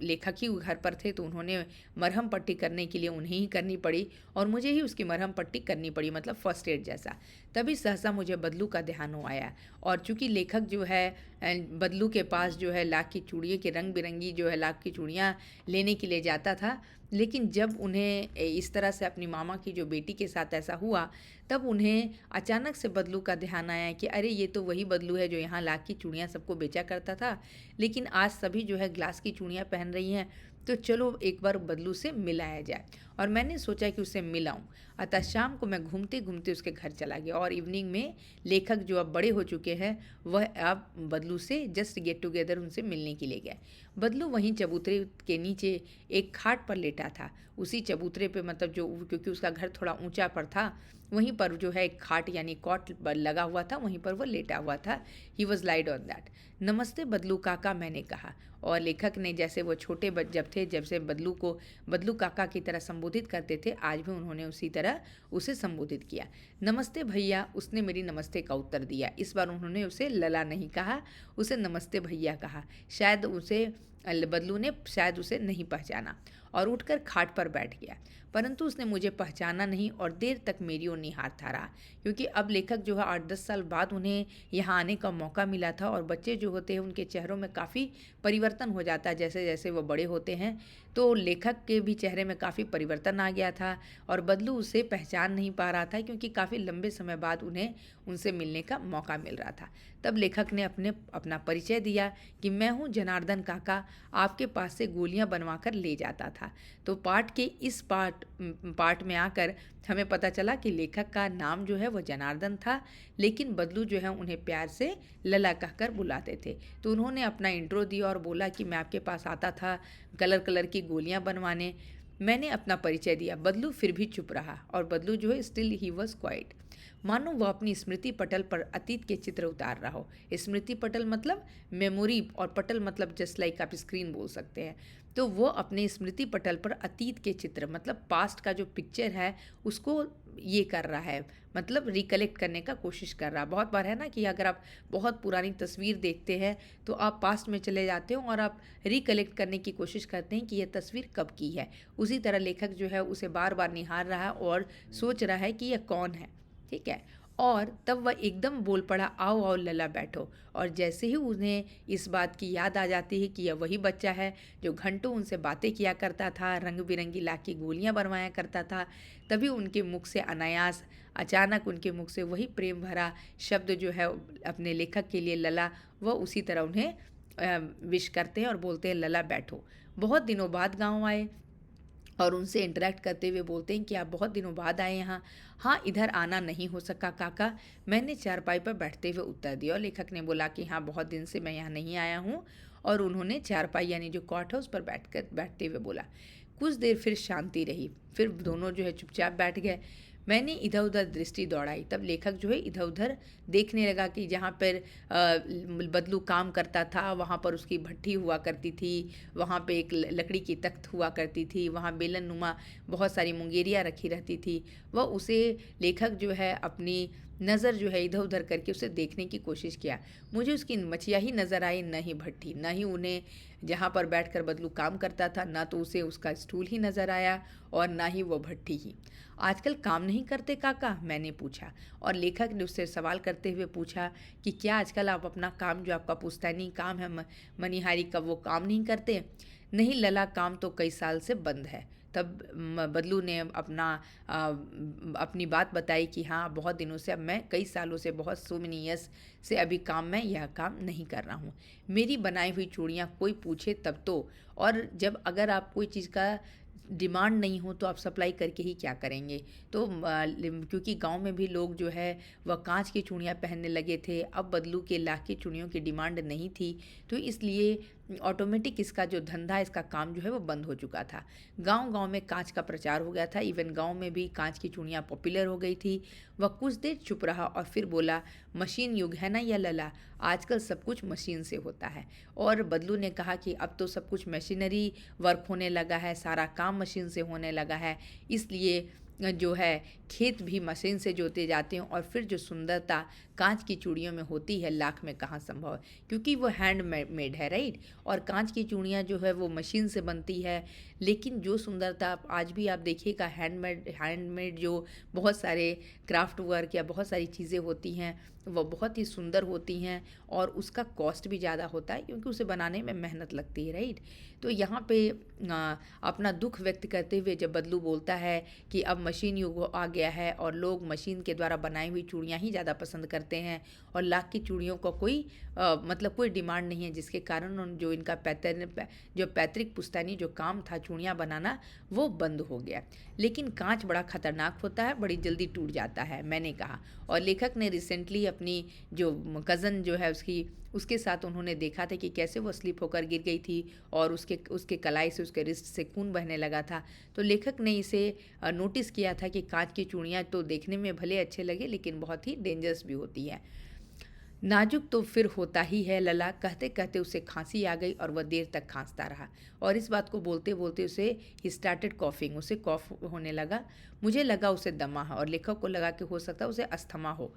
लेखक ही घर पर थे तो उन्होंने मरहम पट्टी करने के लिए उन्हें ही करनी पड़ी और मुझे ही उसकी मरहम पट्टी करनी पड़ी, मतलब फर्स्ट एड जैसा। तभी सहसा मुझे बदलू का ध्यान हो आया और चूंकि लेखक जो है बदलू के पास जो है लाख की चूड़ियों की रंग बिरंगी जो है लाख की चूड़ियाँ लेने के लिए जाता था, लेकिन जब उन्हें इस तरह से अपनी मामा की जो बेटी के साथ ऐसा हुआ तब उन्हें अचानक से बदलू का ध्यान आया कि अरे ये तो वही बदलू है जो यहाँ लाख की चूड़ियाँ सबको बेचा करता था, लेकिन आज सभी जो है ग्लास की चूड़ियाँ पहन रही हैं, तो चलो एक बार बदलू से मिलाया जाए। और मैंने सोचा कि उसे मिलाऊं। अतः शाम को मैं घूमते घूमते उसके घर चला गया और इवनिंग में लेखक जो अब बड़े हो चुके हैं वह अब बदलू से जस्ट गेट टुगेदर उनसे मिलने के लिए गए। बदलू वहीं चबूतरे के नीचे एक खाट पर लेटा था। उसी चबूतरे पे मतलब जो, क्योंकि उसका घर थोड़ा ऊंचा पर था, वहीं पर जो है एक खाट यानी कॉट लगा हुआ था, वहीं पर वह लेटा हुआ था। He was lied on that. नमस्ते बदलू काका, मैंने कहा। और लेखक ने जैसे वो छोटे जब थे, जब से बदलू को बदलू काका की तरह संबोधित करते थे, आज भी उन्होंने उसी तरह उसे संबोधित किया। नमस्ते भैया, उसने मेरी नमस्ते का उत्तर दिया। इस बार उन्होंने उसे लला नहीं कहा, उसे नमस्ते भैया कहा। शायद उसे बदलू ने शायद उसे नहीं पहचाना और उठकर खाट पर बैठ गया, परंतु उसने मुझे पहचाना नहीं और देर तक मेरी ओर निहारता रहा। क्योंकि अब लेखक जो है 8-10 साल बाद उन्हें यहाँ आने का मौका मिला था और बच्चे जो होते हैं उनके चेहरों में काफ़ी परिवर्तन हो जाता है जैसे जैसे वो बड़े होते हैं। तो लेखक के भी चेहरे में काफ़ी परिवर्तन आ गया था और बदलू उसे पहचान नहीं पा रहा था, क्योंकि काफ़ी लंबे समय बाद उन्हें उनसे मिलने का मौका मिल रहा था। तब लेखक ने अपना परिचय दिया कि मैं हूँ जनार्दन काका, आपके पास से गोलियाँ बनवा कर ले जाता था। तो पाठ के इस पार्ट में आकर हमें पता चला कि लेखक का नाम जो है वो जनार्दन था, लेकिन बदलू जो है उन्हें प्यार से लला कहकर बुलाते थे। तो उन्होंने अपना इंट्रो दिया और बोला कि मैं आपके पास आता था कलर कलर की गोलियां बनवाने। मैंने अपना परिचय दिया। बदलू फिर भी चुप रहा और बदलू जो है स्टिल ही वॉज क्वाइट, मानो वह अपनी स्मृति पटल पर अतीत के चित्र उतार रहा हो। स्मृति पटल मतलब मेमोरी और पटल मतलब जस्ट लाइक आप स्क्रीन बोल सकते हैं। तो वो अपने स्मृति पटल पर अतीत के चित्र मतलब पास्ट का जो पिक्चर है उसको ये कर रहा है, मतलब रिकलेक्ट करने का कोशिश कर रहा है। बहुत बार है ना कि अगर आप बहुत पुरानी तस्वीर देखते हैं तो आप पास्ट में चले जाते हो और आप रिकलेक्ट करने की कोशिश करते हैं कि यह तस्वीर कब की है। उसी तरह लेखक जो है उसे बार बार निहार रहा है और सोच रहा है कि यह कौन है। ठीक है। और तब वह एकदम बोल पड़ा, आओ आओ लला बैठो। और जैसे ही उन्हें इस बात की याद आ जाती है कि यह वही बच्चा है जो घंटों उनसे बातें किया करता था, रंग बिरंगी लाख की गोलियां बनवाया करता था, तभी उनके मुख से अनायास अचानक उनके मुख से वही प्रेम भरा शब्द जो है अपने लेखक के लिए लला, वह उसी तरह उन्हें विश करते हैं और बोलते हैं लला बैठो। बहुत दिनों बाद गाँव आए और उनसे इंटरेक्ट करते हुए बोलते हैं कि आप बहुत दिनों बाद आए यहाँ। हाँ, इधर आना नहीं हो सका काका, मैंने चारपाई पर बैठते हुए उत्तर दिया। और लेखक ने बोला कि हाँ, बहुत दिन से मैं यहाँ नहीं आया हूँ। और उन्होंने चारपाई यानी जो कॉट है उस पर बैठते हुए बोला। कुछ देर फिर शांति रही, फिर दोनों जो है चुपचाप बैठ गए। मैंने इधर-उधर दृष्टि दौड़ाई, तब लेखक जो है इधर-उधर देखने लगा कि जहाँ पर बदलू काम करता था, वहाँ पर उसकी भट्ठी हुआ करती थी, वहाँ पे एक ल लकड़ी की तख्त हुआ करती थी, वहाँ बेलन-नुमा बहुत सारी मुंगेरियाँ रखी रहती थी। वह उसे लेखक जो है अपनी नज़र जो है इधर-उधर करके उसे देखने की कोशिश किया। मुझे उसकी मछिया ही नज़र आई, ना ही भट्ठी, ना ही उन्हें जहाँ पर बैठकर बदलू काम करता था, ना तो उसे उसका स्टूल ही नज़र आया और ना ही वो भट्ठी ही। आजकल काम नहीं करते काका? मैंने पूछा। और लेखक ने उससे सवाल करते हुए पूछा कि क्या आजकल आप अपना काम जो आपका पुश्तैनी काम है मनिहारी का, वो काम नहीं करते? नहीं लला, काम तो कई साल से बंद है। तब बदलू ने अपनी बात बताई कि हाँ, बहुत दिनों से, अब मैं कई सालों से, बहुत सो मेनी ईयर्स से अभी मैं यह काम नहीं कर रहा हूँ। मेरी बनाई हुई चूड़ियाँ कोई पूछे तब तो, और जब अगर आप कोई चीज़ का डिमांड नहीं हो तो आप सप्लाई करके ही क्या करेंगे। तो क्योंकि गांव में भी लोग जो है वह कांच की चूड़ियाँ पहनने लगे थे, अब बदलू के लाख की चूड़ियों की डिमांड नहीं थी, तो इसलिए ऑटोमेटिक इसका जो धंधा, इसका काम जो है वो बंद हो चुका था। गांव-गांव में कांच का प्रचार हो गया था, इवन गांव में भी कांच की चूड़ियाँ पॉपुलर हो गई थी। वह कुछ देर चुप रहा और फिर बोला, मशीन युग है ना या लला, आजकल सब कुछ मशीन से होता है। और बदलू ने कहा कि अब तो सब कुछ मशीनरी वर्क होने लगा है, सारा काम मशीन से होने लगा है, इसलिए जो है खेत भी मशीन से जोते जाते हैं, और फिर जो सुंदरता कांच की चूड़ियों में होती है, लाख में कहाँ संभव है, क्योंकि वो हैंड मेड है, राइट। और कांच की चूड़ियाँ जो है वो मशीन से बनती है, लेकिन जो सुंदरता आज भी आप देखिएगा, हैंडमेड जो बहुत सारे क्राफ्ट वर्क या बहुत सारी चीज़ें होती हैं, वो बहुत ही सुंदर होती हैं, और उसका कॉस्ट भी ज़्यादा होता है क्योंकि उसे बनाने में मेहनत लगती है, राइट। तो यहाँ पे अपना दुख व्यक्त करते हुए जब बदलू बोलता है कि अब मशीन युग आ गया है और लोग मशीन के द्वारा बनाई हुई चूड़ियाँ ही ज़्यादा पसंद करते हैं, और लाख की चूड़ियों का कोई मतलब कोई डिमांड नहीं है, जिसके कारण जो इनका पैतृक पुश्तैनी जो काम था चूड़ियाँ बनाना, वो बंद हो गया। लेकिन कांच बड़ा खतरनाक होता है, बड़ी जल्दी टूट जाता है, मैंने कहा। और लेखक ने रिसेंटली अपनी जो कज़न जो है उसके साथ उन्होंने देखा था कि कैसे वो स्लिप होकर गिर गई थी और उसके उसके कलाई से, उसके रिस्ट से खून बहने लगा था। तो लेखक ने इसे नोटिस किया था कि कांच की चूड़ियाँ तो देखने में भले अच्छे लगे, लेकिन बहुत ही डेंजरस भी होती है। नाजुक तो फिर होता ही है लला, कहते कहते उसे खांसी आ गई और वह देर तक खांसता रहा, और इस बात को बोलते बोलते उसे ही स्टार्टेड कॉफिंग, उसे कॉफ होने लगा। मुझे लगा उसे दमा है, और लेखक को लगा कि हो सकता है उसे अस्थमा हो।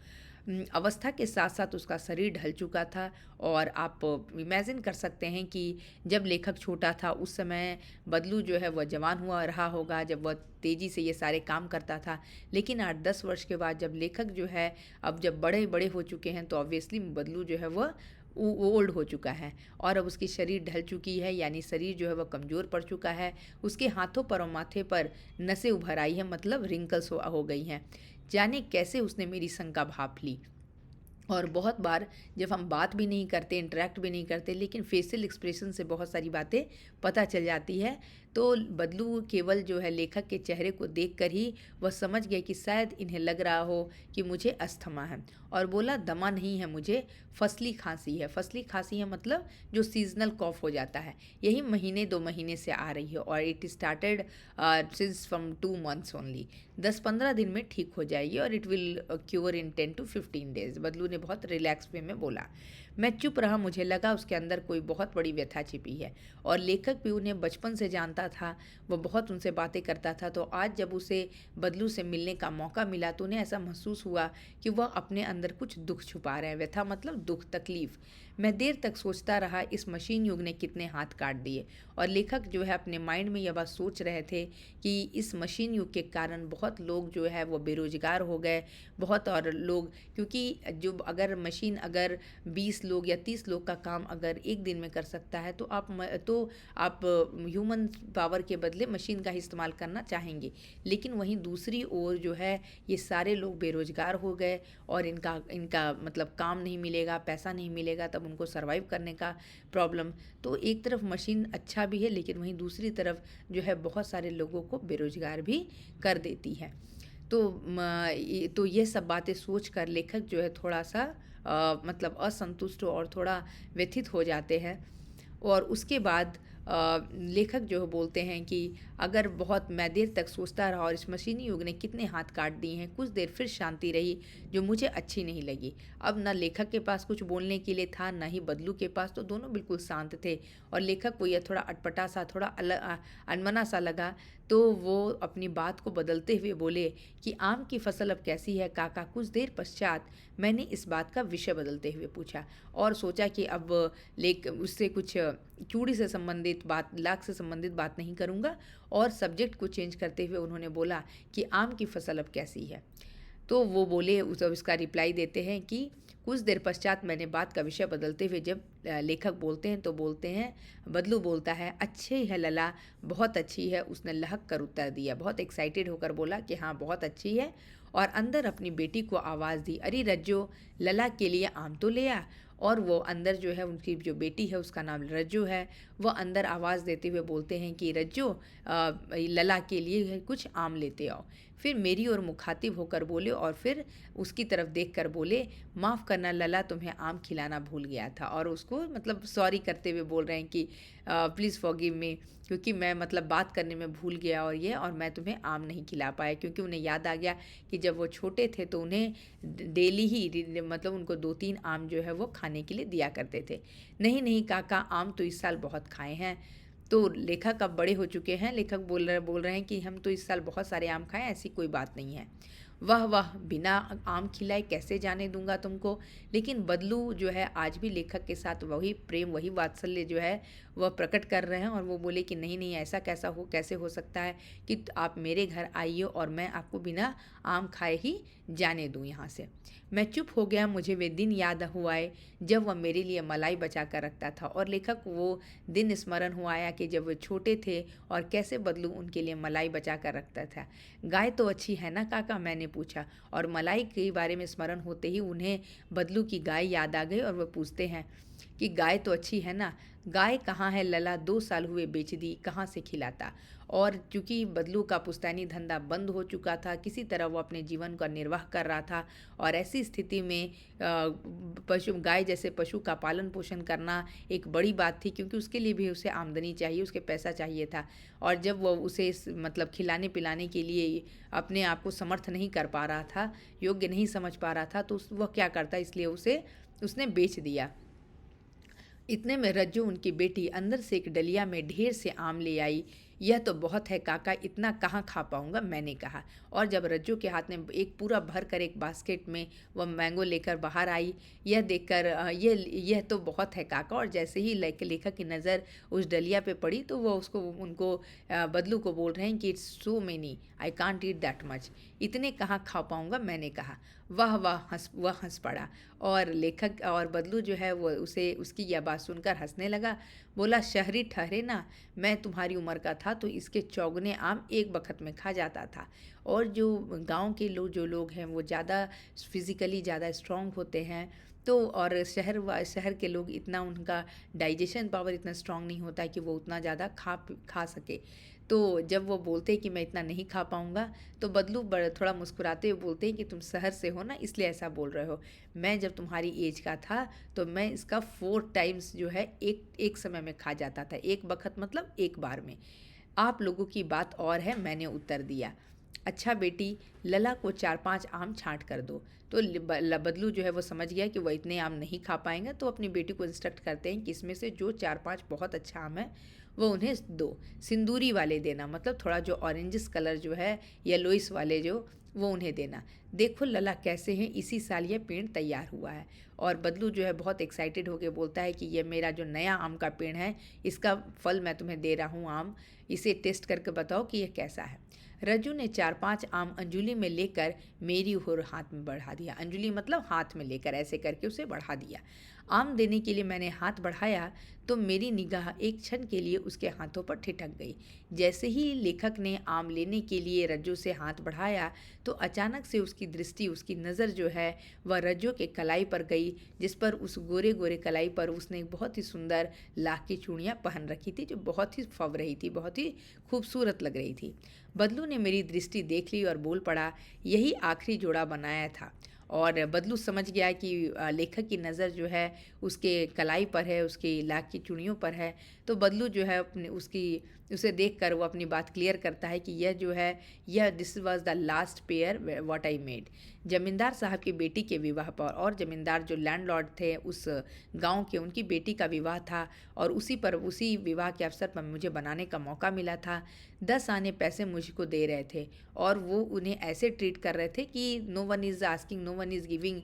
अवस्था के साथ साथ उसका शरीर ढल चुका था, और आप इमेजिन कर सकते हैं कि जब लेखक छोटा था उस समय बदलू जो है वह जवान हुआ रहा होगा, जब वह तेज़ी से ये सारे काम करता था। लेकिन 8-10 वर्ष के बाद जब लेखक जो है अब जब बड़े बड़े हो चुके हैं, तो ऑब्वियसली बदलू जो है वह ओल्ड हो चुका है, और अब उसकी शरीर ढल चुकी है, यानी शरीर जो है वह कमज़ोर पड़ चुका है। उसके हाथों पर और माथे पर नसें उभर आई हैं, मतलब रिंकल्स हो गई हैं। जाने कैसे उसने मेरी शंका भांप ली। और बहुत बार जब हम बात भी नहीं करते, इंटरेक्ट भी नहीं करते, लेकिन फेशियल एक्सप्रेशन से बहुत सारी बातें पता चल जाती है, तो बदलू केवल जो है लेखक के चेहरे को देखकर ही वह समझ गया कि शायद इन्हें लग रहा हो कि मुझे अस्थमा है, और बोला, दमा नहीं है मुझे, फसली खांसी है। फसली खांसी है मतलब जो सीजनल कॉफ हो जाता है, यही महीने 2 महीने से आ रही है, और it started since from 2 months only. 10-15 दिन में ठीक हो जाएगी, और it will cure in 10 to 15 days, बदलू ने बहुत रिलैक्स वे में बोला। मैं चुप रहा, मुझे लगा उसके अंदर कोई बहुत बड़ी व्यथा छिपी है, और लेखक भी उन्हें बचपन से जानता था, वह बहुत उनसे बातें करता था। तो आज जब उसे बदलू से मिलने का मौका मिला, तो उन्हें ऐसा महसूस हुआ कि वह अपने अंदर कुछ दुख छुपा रहे हैं। व्यथा मतलब दुख, तकलीफ। मैं देर तक सोचता रहा, इस मशीन युग ने कितने हाथ काट दिए। और लेखक जो है अपने माइंड में यह बात सोच रहे थे कि इस मशीन युग के कारण बहुत लोग जो है वो बेरोजगार हो गए, बहुत, और लोग, क्योंकि जो अगर मशीन अगर 20 लोग या 30 लोग का काम अगर एक दिन में कर सकता है, तो आप ह्यूमन पावर के बदले मशीन का ही इस्तेमाल करना चाहेंगे। लेकिन वहीं दूसरी ओर जो है ये सारे लोग बेरोजगार हो गए, और इनका इनका मतलब काम नहीं मिलेगा, पैसा नहीं मिलेगा, तब उनको सर्वाइव करने का प्रॉब्लम। तो एक तरफ मशीन अच्छा भी है, लेकिन वहीं दूसरी तरफ जो है बहुत सारे लोगों को बेरोजगार भी कर देती है। तो ये सब बातें सोच कर लेखक जो है थोड़ा सा मतलब असंतुष्ट और थोड़ा व्यथित हो जाते हैं। और उसके बाद लेखक जो बोलते हैं कि अगर बहुत मैं देर तक सोचता रहा और इस मशीनी युग ने कितने हाथ काट दिए हैं। कुछ देर फिर शांति रही जो मुझे अच्छी नहीं लगी। अब न लेखक के पास कुछ बोलने के लिए था, न ही बदलू के पास, तो दोनों बिल्कुल शांत थे। और लेखक को यह थोड़ा अटपटा सा, थोड़ा अनमना सा लगा, तो वो अपनी बात को बदलते हुए बोले कि आम की फसल अब कैसी है काका। कुछ देर पश्चात मैंने इस बात का विषय बदलते हुए पूछा और सोचा कि अब लेक उससे कुछ चूड़ी से संबंधित बात, लाख से संबंधित बात नहीं करूँगा। और सब्जेक्ट को चेंज करते हुए उन्होंने बोला कि आम की फसल अब कैसी है। तो वो बोले, उसका रिप्लाई देते हैं कि कुछ देर पश्चात मैंने बात का विषय बदलते हुए, जब लेखक बोलते हैं तो बोलते हैं, बदलू बोलता है, अच्छी है लला, बहुत अच्छी है। उसने लहक कर उत्तर दिया, बहुत एक्साइटेड होकर बोला कि हाँ बहुत अच्छी है। और अंदर अपनी बेटी को आवाज़ दी, अरे रज्जो, लला के लिए आम तो ले आ। और वो अंदर जो है, उनकी जो बेटी है उसका नाम रज्जो है, वो अंदर आवाज़ देते हुए बोलते हैं कि रज्जो, लला के लिए कुछ आम लेते आओ। फिर मेरी ओर मुखातिब होकर बोले और फिर उसकी तरफ देखकर बोले, माफ़ करना लला, तुम्हें आम खिलाना भूल गया था। और उसको मतलब सॉरी करते हुए बोल रहे हैं कि प्लीज़ फॉरगिव मी, क्योंकि मैं मतलब बात करने में भूल गया और मैं तुम्हें आम नहीं खिला पाया। क्योंकि उन्हें याद आ गया कि जब वो छोटे थे तो उन्हें डेली ही मतलब उनको 2-3 आम जो है वो खाने के लिए दिया करते थे। नहीं नहीं काका, आम तो इस साल बहुत खाए हैं। तो लेखक अब बड़े हो चुके हैं, लेखक बोल रहे हैं कि हम तो इस साल बहुत सारे आम खाए, ऐसी कोई बात नहीं है। वाह वाह, बिना आम खिलाए कैसे जाने दूंगा तुमको। लेकिन बदलू जो है आज भी लेखक के साथ वही प्रेम, वही वात्सल्य जो है वह प्रकट कर रहे हैं। और वो बोले कि नहीं नहीं, ऐसा कैसे हो सकता है कि आप मेरे घर आइए और मैं आपको बिना आम खाए ही जाने दूँ यहाँ से। मैं चुप हो गया। मुझे वे दिन याद हुआ है जब वह मेरे लिए मलाई बचा कर रखता था। और लेखक वो दिन स्मरण हुआ आया कि जब वे छोटे थे और कैसे बदलू उनके लिए मलाई बचा कर रखता था। गाय तो अच्छी है ना काका, मैंने पूछा। और मलाई के बारे में स्मरण होते ही उन्हें बदलू की गाय याद आ गई और वह पूछते हैं कि गाय तो अच्छी है ना। गाय कहाँ है लला, 2 साल हुए बेच दी, कहाँ से खिलाता। और चूंकि बदलू का पुश्तैनी धंधा बंद हो चुका था, किसी तरह वो अपने जीवन का निर्वाह कर रहा था। और ऐसी स्थिति में पशु, गाय जैसे पशु का पालन पोषण करना एक बड़ी बात थी, क्योंकि उसके लिए भी उसे आमदनी चाहिए, उसके पैसा चाहिए था। और जब वो उसे मतलब खिलाने पिलाने के लिए अपने आप को समर्थ नहीं कर पा रहा था, योग्य नहीं समझ पा रहा था, तो वह क्या करता, इसलिए उसने बेच दिया। इतने में रज्जू, उनकी बेटी, अंदर से एक डलिया में ढेर से आम ले आई। यह तो बहुत है काका, इतना कहाँ खा पाऊंगा, मैंने कहा। और जब रज्जू के हाथ में एक पूरा भर कर एक बास्केट में वह मैंगो लेकर बाहर आई, यह देखकर यह तो बहुत है काका। और जैसे ही लेखक की नज़र उस डलिया पे पड़ी तो वह उनको बदलू को बोल रहे हैं कि it's so many, I can't eat that much, इतने कहाँ खा पाऊंगा, मैंने कहा। वाह वाह, वह हंस पड़ा। और लेखक और बदलू जो है वो उसकी यह बात सुनकर हंसने लगा। बोला, शहरी ठहरे ना, मैं तुम्हारी उम्र का था तो इसके चौगुने आम एक बखत में खा जाता था। और जो गांव के जो लोग हैं वो ज़्यादा फिज़िकली ज़्यादा स्ट्रांग होते हैं, तो और शहर के लोग इतना, उनका डाइजेशन पावर इतना स्ट्रांग नहीं होता है कि वो उतना ज़्यादा खा सके। तो जब वो बोलते हैं कि मैं इतना नहीं खा पाऊँगा, तो बदलू थोड़ा मुस्कुराते हुए बोलते हैं कि तुम शहर से हो ना, इसलिए ऐसा बोल रहे हो। मैं जब तुम्हारी एज का था तो मैं इसका 4 टाइम्स जो है एक समय में खा जाता था, एक बखत मतलब एक बार में। आप लोगों की बात और है, मैंने उत्तर दिया। अच्छा बेटी, लला को 4-5 आम छाँट कर दो। तो बदलू जो है वो समझ गया कि वह इतने आम नहीं खा पाएंगे, तो अपनी बेटी को इंस्ट्रक्ट करते हैं कि इसमें से जो 4-5 बहुत अच्छा आम है वो उन्हें दो, सिंदूरी वाले देना, मतलब थोड़ा जो ऑरेंजिस कलर जो है, येलोइस वाले जो, वो उन्हें देना। देखो लला कैसे हैं, इसी साल ये पेड़ तैयार हुआ है। और बदलू जो है बहुत एक्साइटेड होकर बोलता है कि ये मेरा जो नया आम का पेड़ है, इसका फल मैं तुम्हें दे रहा हूँ आम, इसे टेस्ट करके बताओ कि यह कैसा है। रज्जू ने 4-5 आम अंजुली में लेकर मेरी ओर हाथ में बढ़ा दिया। अंजुली मतलब हाथ में लेकर ऐसे करके उसे बढ़ा दिया। आम देने के लिए मैंने हाथ बढ़ाया तो मेरी निगाह एक क्षण के लिए उसके हाथों पर ठिठक गई। जैसे ही लेखक ने आम लेने के लिए रज्जू से हाथ बढ़ाया तो अचानक से उसकी दृष्टि, उसकी नज़र जो है वह रज्जू के कलाई पर गई, जिस पर उस गोरे गोरे कलाई पर उसने बहुत ही सुंदर लाख की चूड़ियाँ पहन रखी थी, जो बहुत ही फब रही थी, बहुत ही खूबसूरत लग रही थी। बदलू ने मेरी दृष्टि देख ली और बोल पड़ा, यही आखिरी जोड़ा बनाया था। और बदलू समझ गया कि लेखक की नज़र जो है उसके कलाई पर है, उसकी लाख की चूड़ियों पर है। तो बदलू जो है अपने उसकी उसे देखकर वो अपनी बात क्लियर करता है कि यह जो है, यह this was the last pair what I made. जमींदार साहब की बेटी के विवाह पर, और जमींदार जो लैंडलॉर्ड थे उस गांव के, उनकी बेटी का विवाह था और उसी विवाह के अवसर पर मुझे बनाने का मौका मिला था। 10 आने पैसे मुझको दे रहे थे और वो उन्हें ऐसे ट्रीट कर रहे थे कि no one is asking, no one is giving,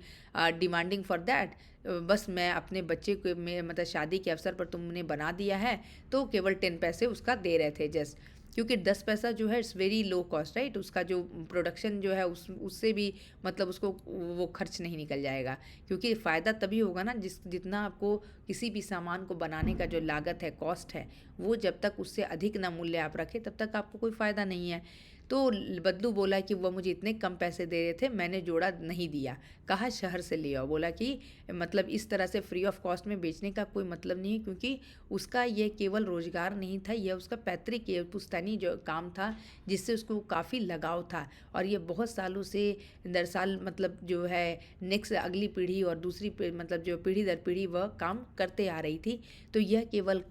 demanding for that. बस मैं अपने बच्चे को में मतलब शादी के अवसर पर तुमने बना दिया है तो केवल 10 पैसे उसका दे रहे थे जस्ट, क्योंकि 10 पैसा जो है it's very low cost, right. उसका जो प्रोडक्शन जो है उससे भी मतलब उसको वो खर्च नहीं निकल जाएगा, क्योंकि फ़ायदा तभी होगा ना जितना आपको किसी भी सामान को बनाने का जो लागत है, कॉस्ट है, वो जब तक उससे अधिक ना मूल्य आप रखें तब तक आपको कोई फ़ायदा नहीं है। तो बदलू बोला कि वह मुझे इतने कम पैसे दे रहे थे, मैंने जोड़ा नहीं दिया, कहा शहर से ले आओ। बोला कि मतलब इस तरह से फ्री ऑफ कॉस्ट में बेचने का कोई मतलब नहीं है, क्योंकि उसका ये केवल रोजगार नहीं था, यह उसका पैतृक पुश्तैनी जो काम था जिससे उसको काफ़ी लगाव था, और ये बहुत सालों से दरसाल मतलब जो है नेक्स्ट अगली पीढ़ी और दूसरी मतलब जो पीढ़ी दर पीढ़ी वह काम करते आ रही थी। तो यह केवल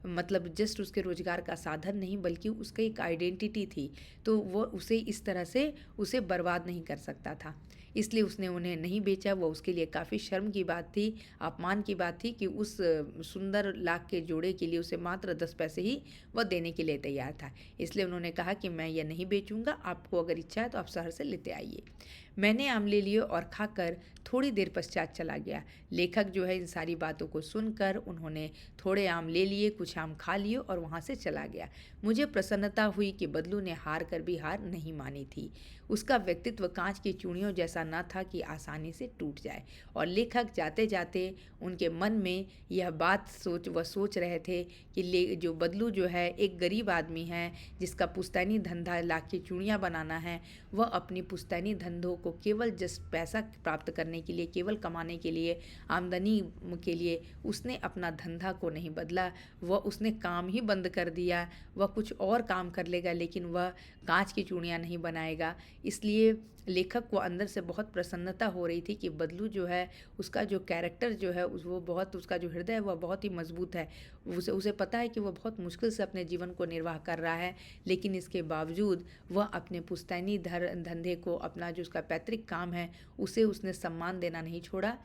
मतलब जस्ट उसके रोजगार का साधन नहीं बल्कि उसका एक आइडेंटिटी थी, तो वो उसे इस तरह से उसे बर्बाद नहीं कर सकता था, इसलिए उसने उन्हें नहीं बेचा। वो उसके लिए काफ़ी शर्म की बात थी, अपमान की बात थी कि उस सुंदर लाख के जोड़े के लिए उसे मात्र 10 पैसे ही वह देने के लिए तैयार था। इसलिए उन्होंने कहा कि मैं यह नहीं बेचूंगा, आपको अगर इच्छा है तो आप शहर से लेते आइए। मैंने आम ले लिए और खाकर थोड़ी देर पश्चात चला गया। लेखक जो है इन सारी बातों को सुनकर उन्होंने थोड़े आम ले लिए, कुछ आम खा लिए और वहाँ से चला गया। मुझे प्रसन्नता हुई कि बदलू ने हार कर भी हार नहीं मानी थी। उसका व्यक्तित्व कांच की चूड़ियों जैसा न था कि आसानी से टूट जाए, और लेखक जाते जाते उनके मन में यह बात सोच रहे थे कि जो बदलू जो है एक गरीब आदमी है जिसका पुश्तैनी धंधा लाख की चूड़ियाँ बनाना है। वह अपनी पुश्तैनी धंधों को केवल जस्ट पैसा प्राप्त करने के लिए, केवल कमाने के लिए, आमदनी के लिए उसने अपना धंधा को नहीं बदला। वह उसने काम ही बंद कर दिया, वह कुछ और काम कर लेगा लेकिन वह कांच की चूड़ियाँ नहीं बनाएगा। इसलिए लेखक को अंदर से बहुत प्रसन्नता हो रही थी कि बदलू जो है उसका जो कैरेक्टर जो है वो बहुत, उसका जो हृदय है वह बहुत ही मजबूत है। उसे पता है कि वह बहुत मुश्किल से अपने जीवन को निर्वाह कर रहा है, लेकिन इसके बावजूद वह अपने पुश्तैनी धंधे को, अपना जो उसका पैतृक काम है उसे उसने सम्मान देना नहीं छोड़ा,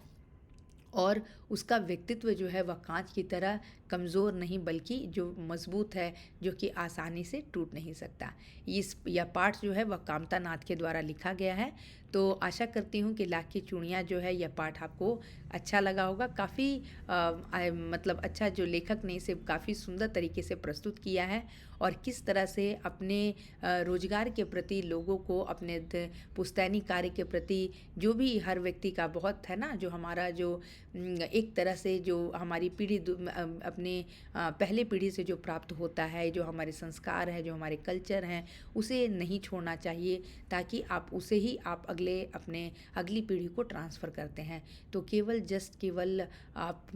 और उसका व्यक्तित्व जो है वह कांच की तरह कमज़ोर नहीं बल्कि जो मजबूत है, जो कि आसानी से टूट नहीं सकता। यह पाठ जो है वह कामता नाथ के द्वारा लिखा गया है। तो आशा करती हूँ कि लाख की चूड़ियाँ जो है यह पाठ आपको अच्छा लगा होगा। काफ़ी मतलब अच्छा जो लेखक ने इसे काफ़ी सुंदर तरीके से प्रस्तुत किया है, और किस तरह से अपने रोजगार के प्रति लोगों को, अपने पुश्तैनी कार्य के प्रति जो भी हर व्यक्ति का बहुत है ना, जो हमारा जो एक तरह से जो हमारी पीढ़ी अपने पहले पीढ़ी से जो प्राप्त होता है, जो हमारे संस्कार है, जो हमारे कल्चर हैं, उसे नहीं छोड़ना चाहिए, ताकि आप उसे ही आप अपने अगली पीढ़ी को ट्रांसफ़र करते हैं। तो केवल आप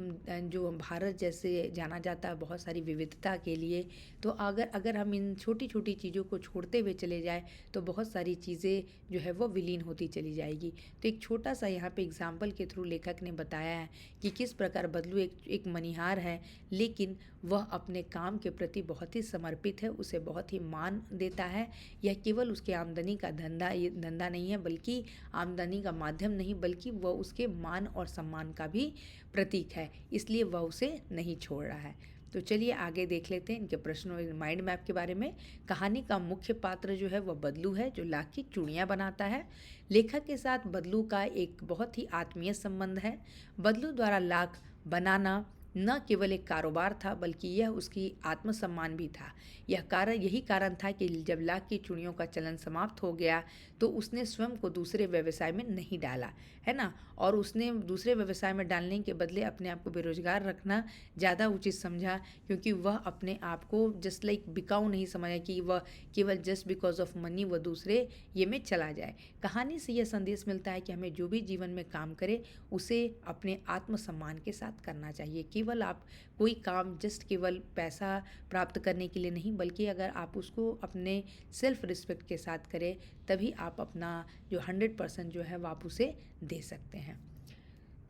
जो भारत जैसे जाना जाता है बहुत सारी विविधता के लिए, तो अगर हम इन छोटी छोटी चीज़ों को छोड़ते हुए चले जाए तो बहुत सारी चीज़ें जो है वो विलीन होती चली जाएगी। तो एक छोटा सा यहाँ पे एग्जाम्पल के थ्रू लेखक ने बताया है कि किस प्रकार बदलू एक मनीहार है, लेकिन वह अपने काम के प्रति बहुत ही समर्पित है, उसे बहुत ही मान देता है। यह केवल उसके आमदनी का धंधा नहीं है, बल्कि आमदनी का माध्यम नहीं, बल्कि वह उसके मान और सम्मान का भी प्रतीक है, इसलिए वह उसे नहीं छोड़ रहा है। तो चलिए आगे देख लेते हैं इनके प्रश्नों माइंड मैप के बारे में। कहानी का मुख्य पात्र जो है वह बदलू है, जो लाख की चूड़ियाँ बनाता है। लेखक के साथ बदलू का एक बहुत ही आत्मीय संबंध है। बदलू द्वारा लाख बनाना न केवल एक कारोबार था बल्कि यह उसकी आत्मसम्मान भी था। यही कारण था कि जब लाख की चूड़ियों का चलन समाप्त हो गया तो उसने स्वयं को दूसरे व्यवसाय में नहीं डाला, है ना, और उसने दूसरे व्यवसाय में डालने के बदले अपने आप को बेरोजगार रखना ज़्यादा उचित समझा, क्योंकि वह अपने आप को जस्ट लाइक बिकाऊ नहीं समझा कि वह केवल जस्ट बिकॉज ऑफ मनी वह दूसरे ये में चला जाए। कहानी से यह संदेश मिलता है कि हमें जो भी जीवन में काम करे उसे अपने आत्मसम्मान के साथ करना चाहिए। केवल आप कोई काम जस्ट केवल पैसा प्राप्त करने के लिए नहीं, बल्कि अगर आप उसको अपने सेल्फ रिस्पेक्ट के साथ करें तभी आप अपना जो 100% जो है वो आप उसे दे सकते हैं।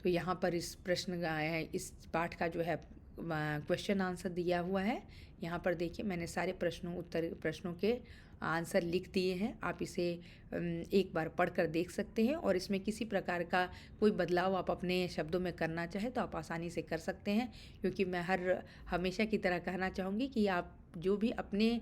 तो यहाँ पर इस प्रश्न का है, इस पाठ का जो है क्वेश्चन आंसर दिया हुआ है। यहाँ पर देखिए मैंने सारे प्रश्नों के आंसर लिख दिए हैं। आप इसे एक बार पढ़कर देख सकते हैं और इसमें किसी प्रकार का कोई बदलाव आप अपने शब्दों में करना चाहें तो आप आसानी से कर सकते हैं, क्योंकि मैं हमेशा की तरह कहना चाहूँगी कि आप जो भी अपने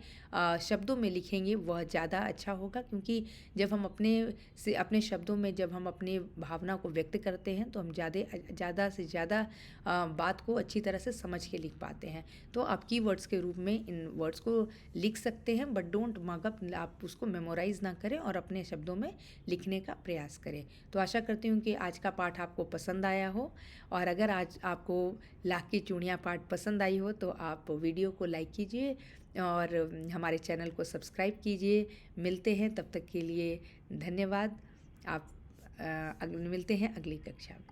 शब्दों में लिखेंगे वह ज़्यादा अच्छा होगा, क्योंकि जब हम अपने शब्दों में जब हम अपनी भावना को व्यक्त करते हैं तो हम ज़्यादा से ज़्यादा बात को अच्छी तरह से समझ के लिख पाते हैं। तो आप कीवर्ड्स के रूप में इन वर्ड्स को लिख सकते हैं, बट डोंट मग अप, आप उसको मेमोराइज़ ना करें और अपने शब्दों में लिखने का प्रयास करें। तो आशा करती हूँ कि आज का पाठ आपको पसंद आया हो, और अगर आज आपको लाख की चूड़ियाँ पाठ पसंद आई हो तो आप वीडियो को लाइक कीजिए और हमारे चैनल को सब्सक्राइब कीजिए। मिलते हैं, तब तक के लिए धन्यवाद। आप मिलते हैं अगली कक्षा में।